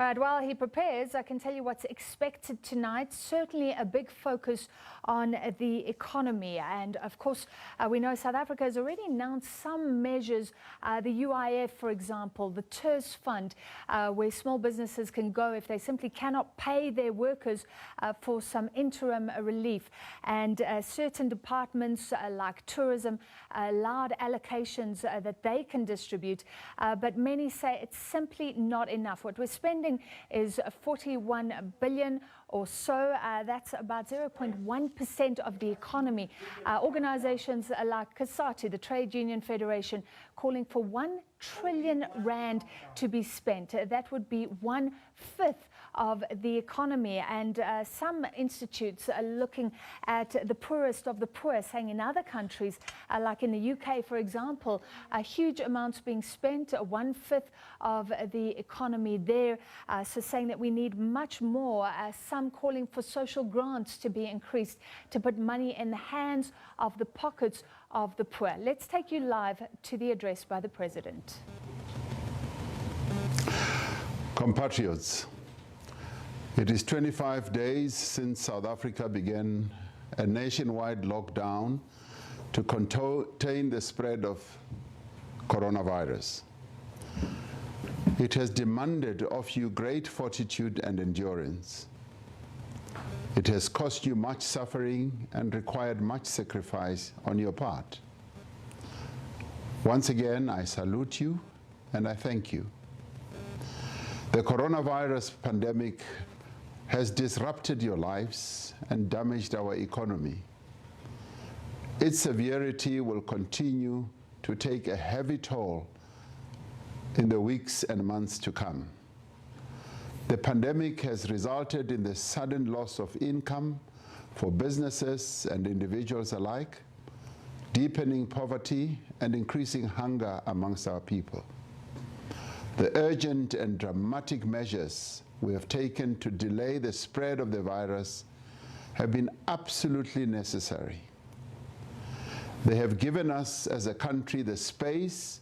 All right, while he prepares, I can tell you what's expected tonight. Certainly a big focus on the economy. And of course, we know South Africa has already announced some measures, the UIF, for example, the TERS fund, where small businesses can go if they simply cannot pay their workers for some interim relief. And certain departments like tourism allowed allocations that they can distribute. But many say it's simply not enough. What we're spending is 41 billion or so. That's about 0.1% of the economy. Organizations like COSATU, the Trade Union Federation, calling for 1 trillion rand to be spent. That would be 1/5 of the economy. And some institutes are looking at the poorest of the poor, saying in other countries, like in the UK, for example, huge amounts being spent, 1/5 of the economy there. So saying that we need much more, some calling for social grants to be increased to put money in the hands of the pockets of the poor. Let's take you live to the address by the President. Compatriots, it is 25 days since South Africa began a nationwide lockdown to contain the spread of coronavirus. It has demanded of you great fortitude and endurance. It has cost you much suffering and required much sacrifice on your part. Once again, I salute you and I thank you. The coronavirus pandemic has disrupted your lives and damaged our economy. Its severity will continue to take a heavy toll in the weeks and months to come. The pandemic has resulted in the sudden loss of income for businesses and individuals alike, deepening poverty and increasing hunger amongst our people. The urgent and dramatic measures we have taken to delay the spread of the virus have been absolutely necessary. They have given us as a country the space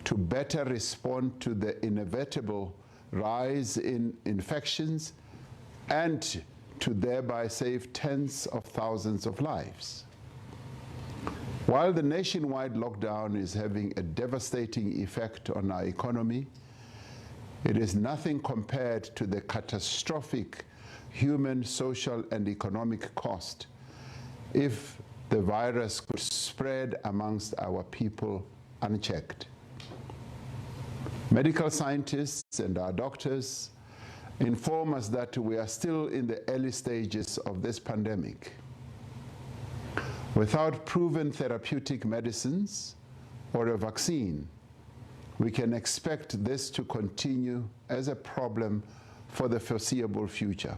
to better respond to the inevitable rise in infections and to thereby save tens of thousands of lives. While the nationwide lockdown is having a devastating effect on our economy, it is nothing compared to the catastrophic human, social, and economic cost if the virus could spread amongst our people unchecked. Medical scientists and our doctors inform us that we are still in the early stages of this pandemic. Without proven therapeutic medicines or a vaccine, we can expect this to continue as a problem for the foreseeable future.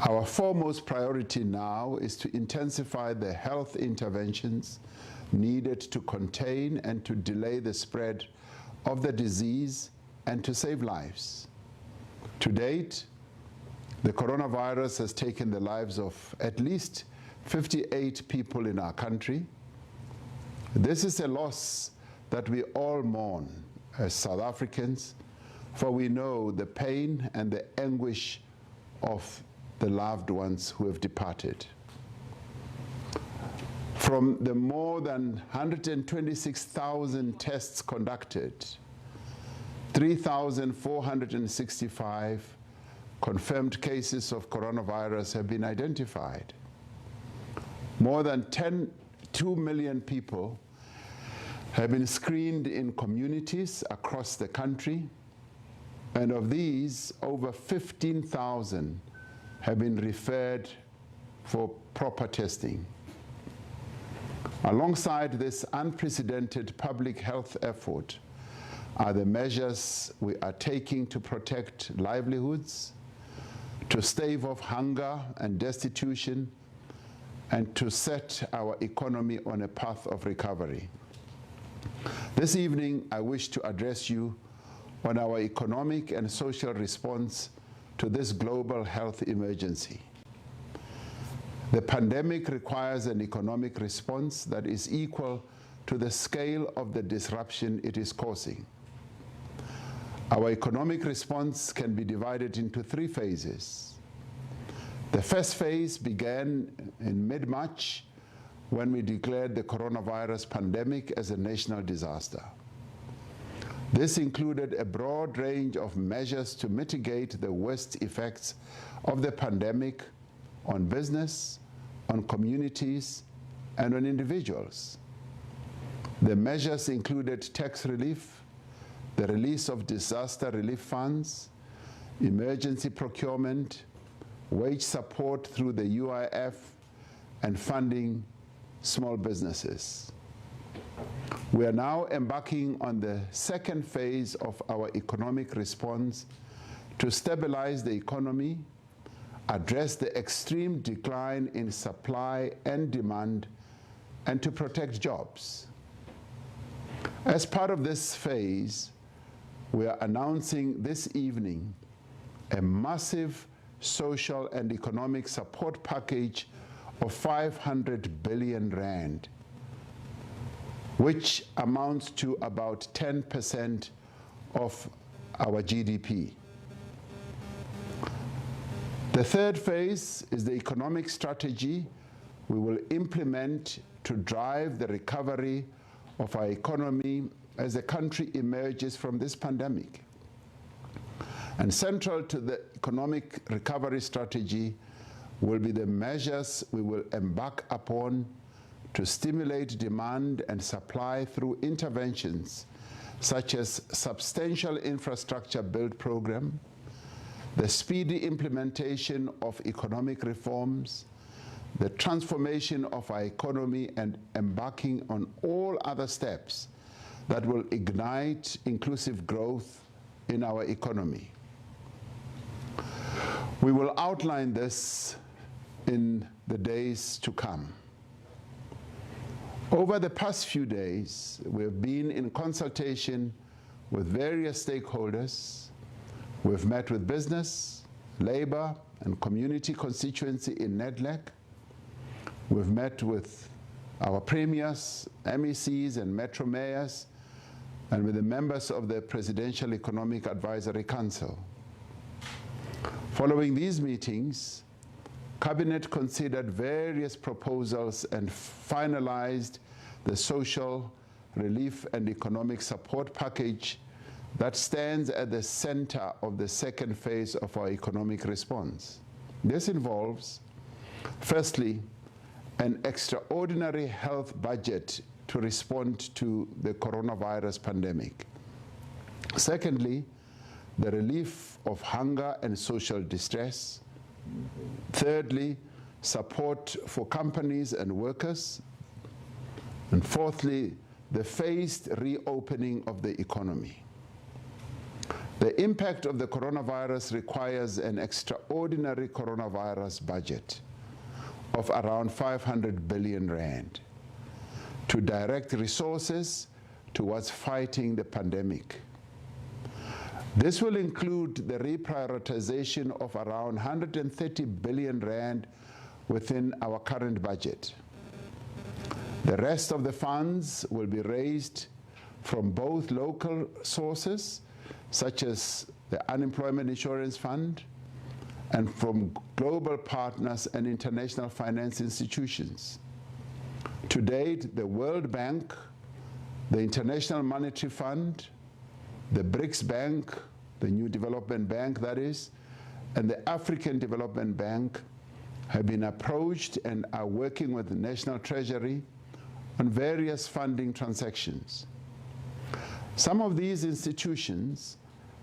Our foremost priority now is to intensify the health interventions needed to contain and to delay the spread of the disease and to save lives. To date, the coronavirus has taken the lives of at least 58 people in our country. This is a loss that we all mourn as South Africans, for we know the pain and the anguish of the loved ones who have departed. From the more than 126,000 tests conducted, 3,465 confirmed cases of coronavirus have been identified. More than 2 million people have been screened in communities across the country, and of these, over 15,000 have been referred for proper testing. Alongside this unprecedented public health effort are the measures we are taking to protect livelihoods, to stave off hunger and destitution, and to set our economy on a path of recovery. This evening, I wish to address you on our economic and social response to this global health emergency. The pandemic requires an economic response that is equal to the scale of the disruption it is causing. Our economic response can be divided into 3 phases. The first phase began in mid-March when we declared the coronavirus pandemic as a national disaster. This included a broad range of measures to mitigate the worst effects of the pandemic on business, on communities, and on individuals. The measures included tax relief, the release of disaster relief funds, emergency procurement, wage support through the UIF, and funding small businesses. We are now embarking on the second phase of our economic response to stabilize the economy, address the extreme decline in supply and demand, and to protect jobs. As part of this phase, we are announcing this evening a massive social and economic support package of 500 billion rand, which amounts to about 10% of our GDP. The third phase is the economic strategy we will implement to drive the recovery of our economy as the country emerges from this pandemic. And central to the economic recovery strategy will be the measures we will embark upon to stimulate demand and supply through interventions such as substantial infrastructure build program, the speedy implementation of economic reforms, the transformation of our economy, and embarking on all other steps that will ignite inclusive growth in our economy. We will outline this in the days to come. Over the past few days, we have been in consultation with various stakeholders. We've met with business, labor, and community constituency in Nedlec. We've met with our premiers, MECs, and metro mayors, and with the members of the Presidential Economic Advisory Council. Following these meetings, Cabinet considered various proposals and finalized the social relief and economic support package that stands at the center of the second phase of our economic response. This involves, firstly, an extraordinary health budget to respond to the coronavirus pandemic. Secondly, the relief of hunger and social distress. Thirdly, support for companies and workers. And fourthly, the phased reopening of the economy. The impact of the coronavirus requires an extraordinary coronavirus budget of around 500 billion rand to direct resources towards fighting the pandemic. This will include the reprioritization of around 130 billion rand within our current budget. The rest of the funds will be raised from both local sources, such as the Unemployment Insurance Fund, and from global partners and international finance institutions. To date, the World Bank, the International Monetary Fund, the BRICS Bank, the New Development Bank that is, and the African Development Bank have been approached and are working with the National Treasury on various funding transactions. Some of these institutions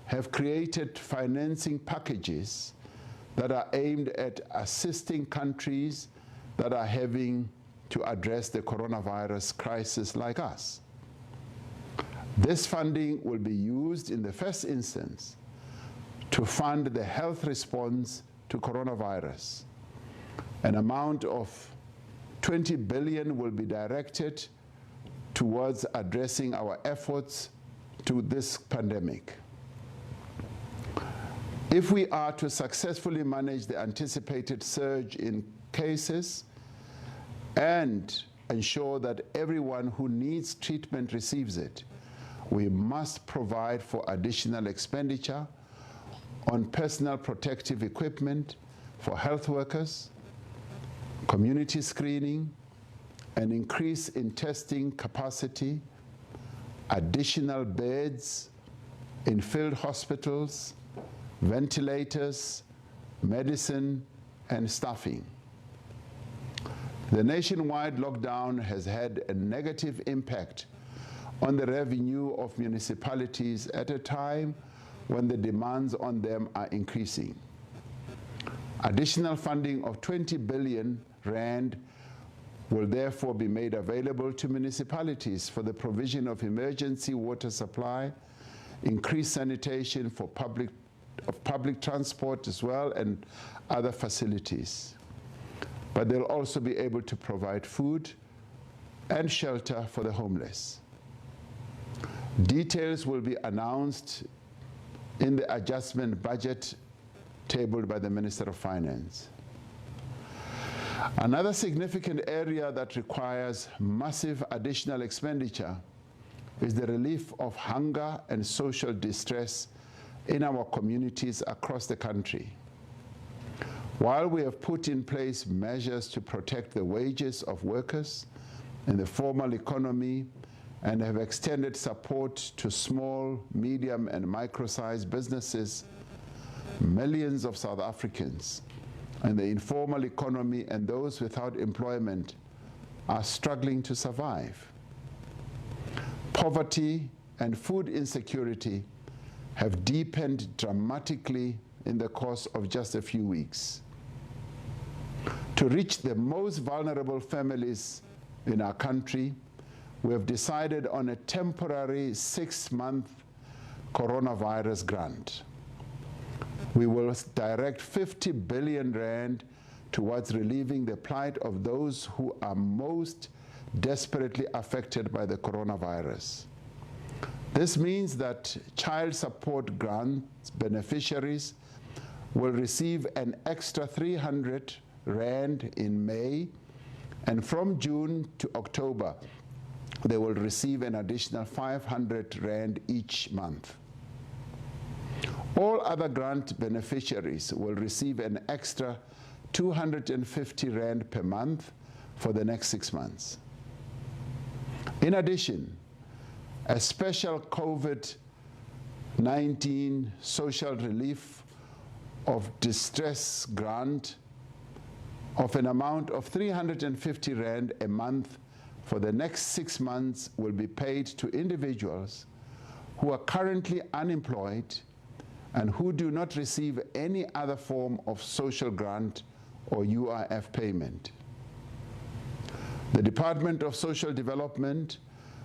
have created financing packages that are aimed at assisting countries that are having to address the coronavirus crisis like us. This funding will be used in the first instance to fund the health response to coronavirus. An amount of 20 billion will be directed towards addressing our efforts to this pandemic. If we are to successfully manage the anticipated surge in cases and ensure that everyone who needs treatment receives it, we must provide for additional expenditure on personal protective equipment for health workers, community screening, an increase in testing capacity, additional beds in field hospitals, ventilators, medicine, and staffing. The nationwide lockdown has had a negative impact on the revenue of municipalities at a time when the demands on them are increasing. Additional funding of 20 billion rand will therefore be made available to municipalities for the provision of emergency water supply, increased sanitation for public transport as well, and other facilities. But they'll also be able to provide food and shelter for the homeless. Details will be announced in the adjustment budget tabled by the Minister of Finance. Another significant area that requires massive additional expenditure is the relief of hunger and social distress in our communities across the country. While we have put in place measures to protect the wages of workers in the formal economy and have extended support to small, medium, and micro-sized businesses, millions of South Africans in the informal economy and those without employment are struggling to survive. Poverty and food insecurity have deepened dramatically in the course of just a few weeks. To reach the most vulnerable families in our country, we have decided on a temporary 6-month coronavirus grant. We will direct 50 billion rand towards relieving the plight of those who are most desperately affected by the coronavirus. This means that child support grant beneficiaries will receive an extra 300 rand in May, and from June to October, they will receive an additional 500 rand each month. All other grant beneficiaries will receive an extra 250 rand per month for the next 6 months. In addition, a special COVID-19 social relief of distress grant of an amount of 350 rand a month for the next 6 months will be paid to individuals who are currently unemployed and who do not receive any other form of social grant or UIF payment. The Department of Social Development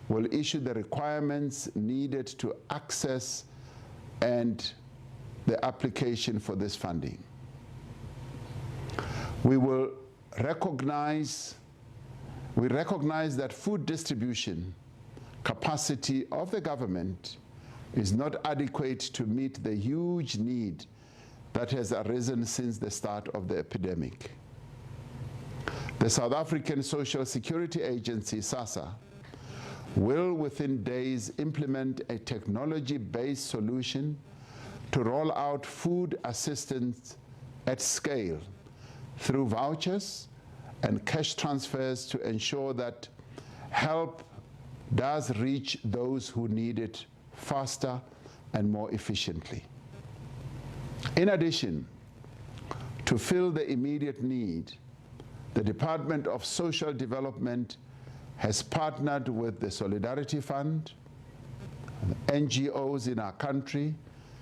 will issue the requirements needed to access and the application for this funding. We recognize that food distribution capacity of the government is not adequate to meet the huge need that has arisen since the start of the epidemic. The South African Social Security Agency, SASSA, will within days implement a technology-based solution to roll out food assistance at scale through vouchers and cash transfers to ensure that help does reach those who need it faster and more efficiently. In addition, to fill the immediate need, the Department of Social Development has partnered with the Solidarity Fund, NGOs in our country,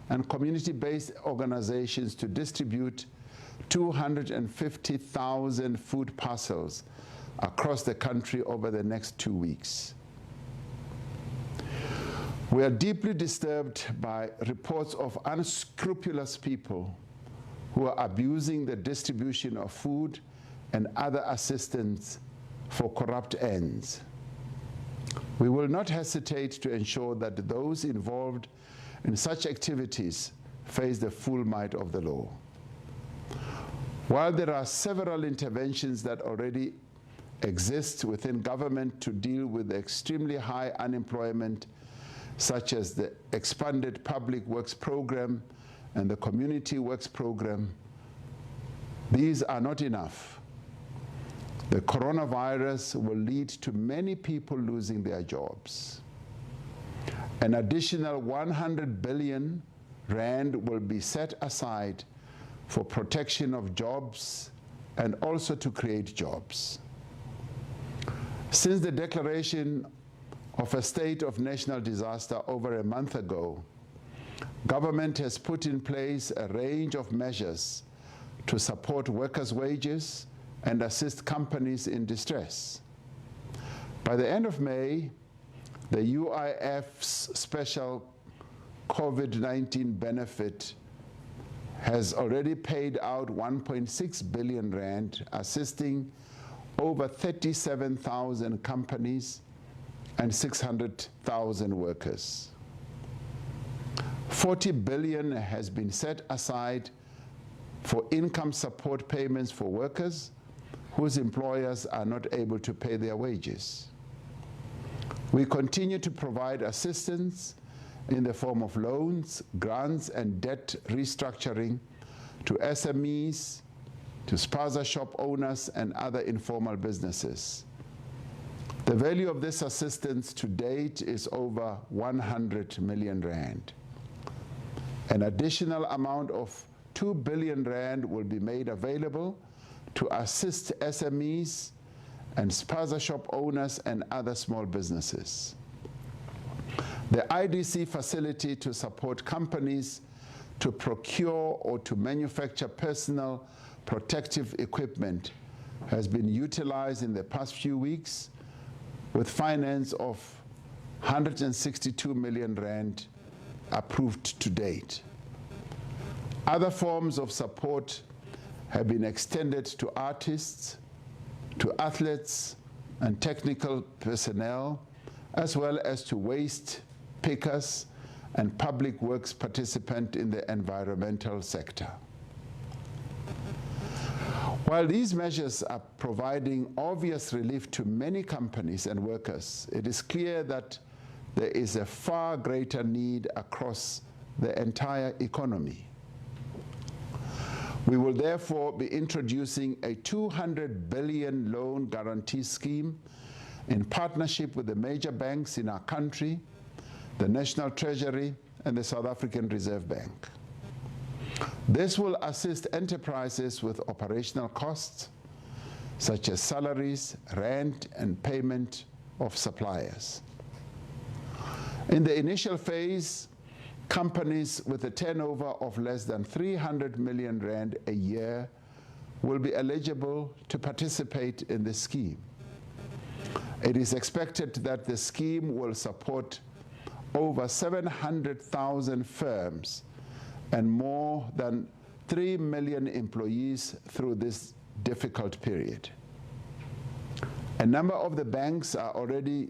and community-based organizations to distribute 250,000 food parcels across the country over the next 2 weeks. We are deeply disturbed by reports of unscrupulous people who are abusing the distribution of food and other assistance for corrupt ends. We will not hesitate to ensure that those involved in such activities face the full might of the law. While there are several interventions that already exist within government to deal with the extremely high unemployment such as the expanded Public Works Program and the Community Works Program, these are not enough. The coronavirus will lead to many people losing their jobs. An additional 100 billion rand will be set aside for protection of jobs and also to create jobs. Since the declaration of a state of national disaster over a month ago, government has put in place a range of measures to support workers' wages and assist companies in distress. By the end of May, the UIF's special COVID-19 benefit has already paid out 1.6 billion rand, assisting over 37,000 companies and 600,000 workers. 40 billion has been set aside for income support payments for workers whose employers are not able to pay their wages. We continue to provide assistance in the form of loans, grants, and debt restructuring to SMEs, to spaza shop owners, and other informal businesses. The value of this assistance to date is over 100 million rand. An additional amount of 2 billion rand will be made available to assist SMEs and spaza shop owners and other small businesses. The IDC facility to support companies to procure or to manufacture personal protective equipment has been utilized in the past few weeks with finance of 162 million rand approved to date. Other forms of support have been extended to artists, to athletes and technical personnel, as well as to waste pickers and public works participants in the environmental sector. While these measures are providing obvious relief to many companies and workers, it is clear that there is a far greater need across the entire economy. We will therefore be introducing a 200 billion loan guarantee scheme in partnership with the major banks in our country, the National Treasury, and the South African Reserve Bank. This will assist enterprises with operational costs, such as salaries, rent, and payment of suppliers. In the initial phase, companies with a turnover of less than 300 million rand a year will be eligible to participate in the scheme. It is expected that the scheme will support over 700,000 firms and more than 3 million employees through this difficult period. A number of the banks are already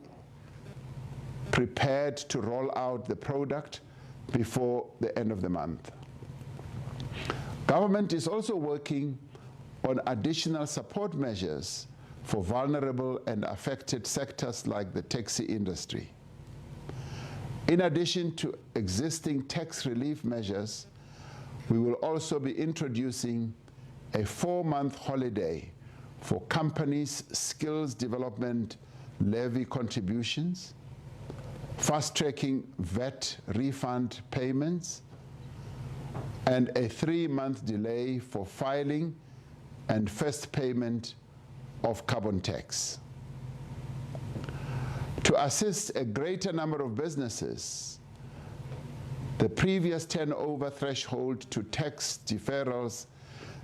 prepared to roll out the product before the end of the month. Government is also working on additional support measures for vulnerable and affected sectors like the taxi industry. In addition to existing tax relief measures, we will also be introducing a 4-month holiday for companies' skills development levy contributions, fast-tracking VAT refund payments, and a 3-month delay for filing and first payment of carbon tax. To assist a greater number of businesses, the previous turnover threshold to tax deferrals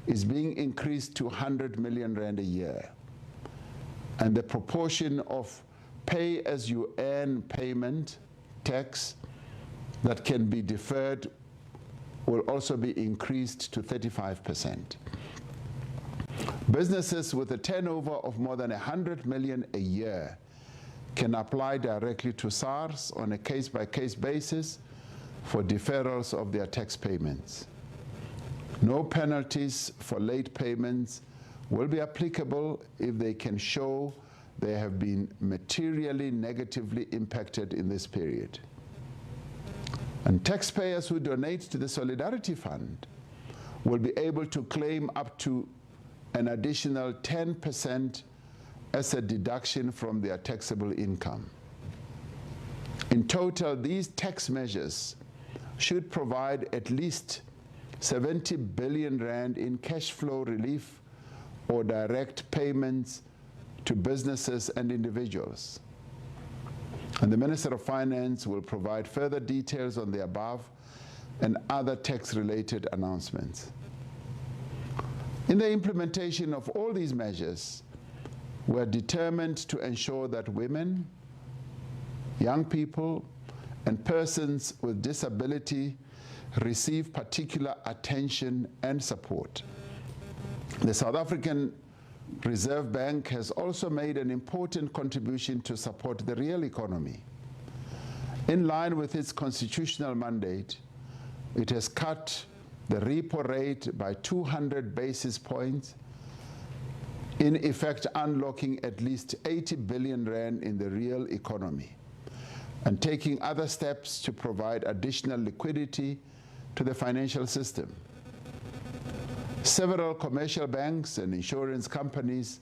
is being increased to 100 million rand a year, and the proportion of pay-as-you-earn payment tax that can be deferred will also be increased to 35%. Businesses with a turnover of more than 100 million a year can apply directly to SARS on a case-by-case basis for deferrals of their tax payments. No penalties for late payments will be applicable if they can show they have been materially negatively impacted in this period. And taxpayers who donate to the Solidarity Fund will be able to claim up to an additional 10% as a deduction from their taxable income. In total, these tax measures should provide at least 70 billion rand in cash flow relief or direct payments to businesses and individuals. And the Minister of Finance will provide further details on the above and other tax-related announcements. In the implementation of all these measures, we are determined to ensure that women, young people, and persons with disability receive particular attention and support. The South African Reserve Bank has also made an important contribution to support the real economy. In line with its constitutional mandate, it has cut the repo rate by 200 basis points, in effect unlocking at least 80 billion rand in the real economy, and taking other steps to provide additional liquidity to the financial system. Several commercial banks and insurance companies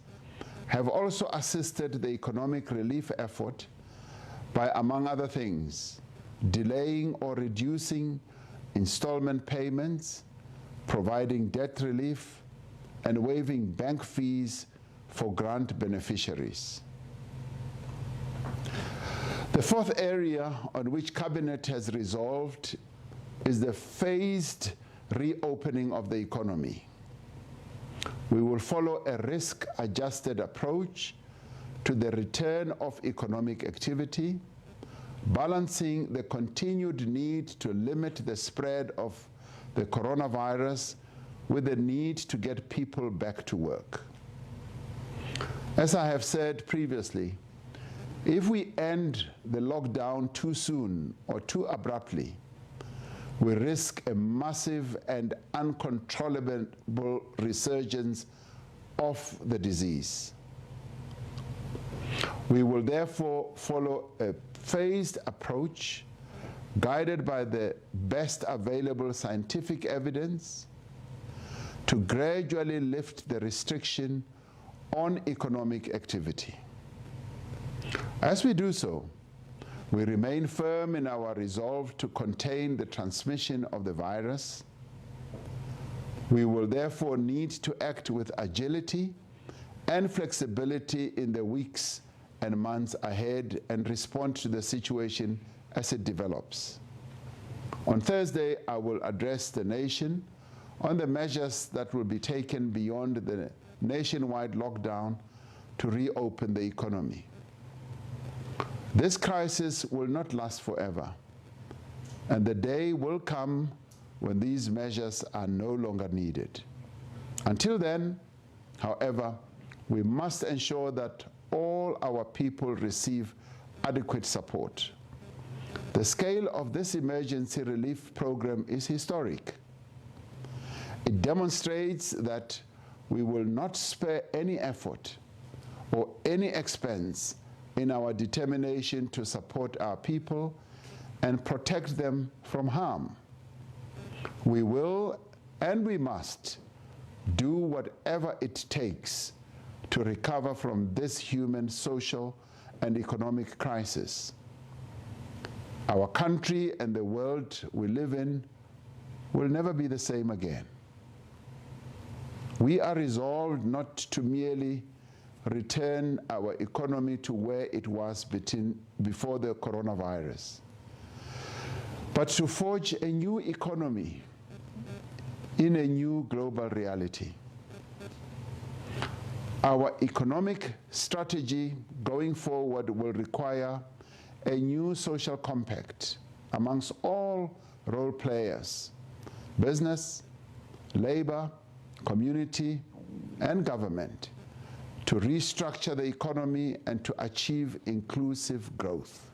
have also assisted the economic relief effort by, among other things, delaying or reducing installment payments, providing debt relief, and waiving bank fees for grant beneficiaries. The fourth area on which Cabinet has resolved is the phased reopening of the economy. We will follow a risk-adjusted approach to the return of economic activity, balancing the continued need to limit the spread of the coronavirus with the need to get people back to work. As I have said previously, if we end the lockdown too soon or too abruptly, we risk a massive and uncontrollable resurgence of the disease. We will therefore follow a phased approach guided by the best available scientific evidence to gradually lift the restriction on economic activity. As we do so, we remain firm in our resolve to contain the transmission of the virus. We will therefore need to act with agility and flexibility in the weeks and months ahead and respond to the situation as it develops. On Thursday, I will address the nation on the measures that will be taken beyond the nationwide lockdown to reopen the economy. This crisis will not last forever, and the day will come when these measures are no longer needed. Until then, however, we must ensure that all our people receive adequate support. The scale of this emergency relief program is historic. It demonstrates that we will not spare any effort or any expense in our determination to support our people and protect them from harm. We will and we must do whatever it takes to recover from this human, social, and economic crisis. Our country and the world we live in will never be the same again. We are resolved not to merely return our economy to where it was before the coronavirus, but to forge a new economy in a new global reality. Our economic strategy going forward will require a new social compact amongst all role players, business, labor, community, and government, to restructure the economy and to achieve inclusive growth.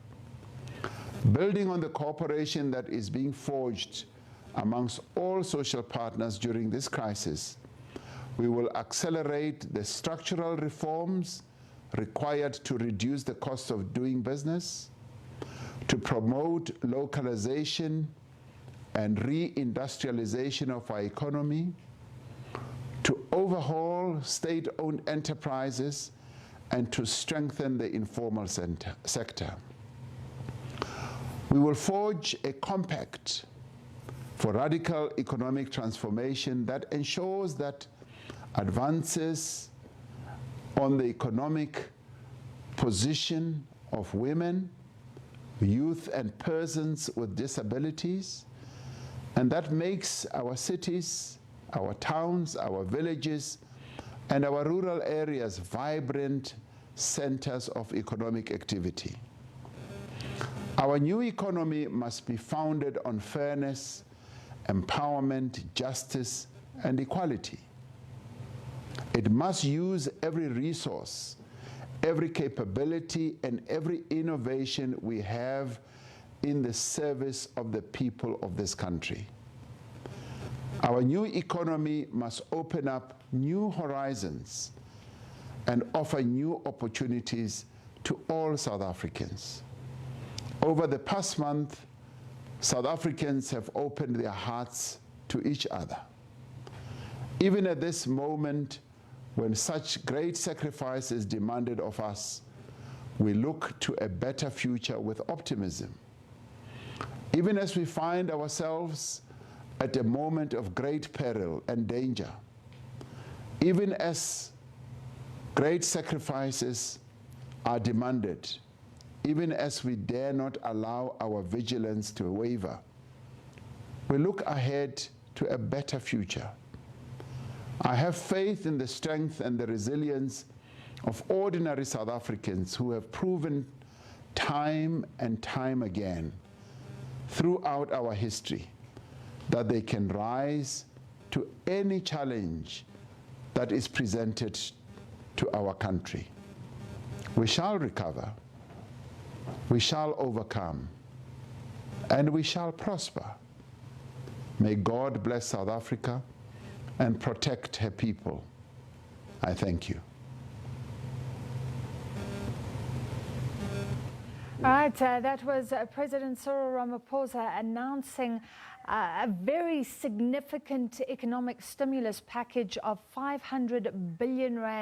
Building on the cooperation that is being forged amongst all social partners during this crisis, we will accelerate the structural reforms required to reduce the cost of doing business. to promote localization and re-industrialization of our economy, to overhaul state-owned enterprises, and to strengthen the informal sector. We will forge a compact for radical economic transformation that ensures that advances on the economic position of women, youth, and persons with disabilities, and that makes our cities, our towns, our villages, and our rural areas vibrant centers of economic activity. Our new economy must be founded on fairness, empowerment, justice, and equality. It must use every resource, every capability, and every innovation we have in the service of the people of this country. Our new economy must open up new horizons and offer new opportunities to all South Africans. Over the past month, South Africans have opened their hearts to each other. Even at this moment, when such great sacrifice is demanded of us, we look to a better future with optimism. Even as we find ourselves at a moment of great peril and danger, even as great sacrifices are demanded, even as we dare not allow our vigilance to waver, we look ahead to a better future. I have faith in the strength and the resilience of ordinary South Africans who have proven time and time again throughout our history that they can rise to any challenge that is presented to our country. We shall recover, we shall overcome, and we shall prosper. May God bless South Africa and protect her people. I thank you. All right, that was President Cyril Ramaphosa announcing a very significant economic stimulus package of 500 billion rand.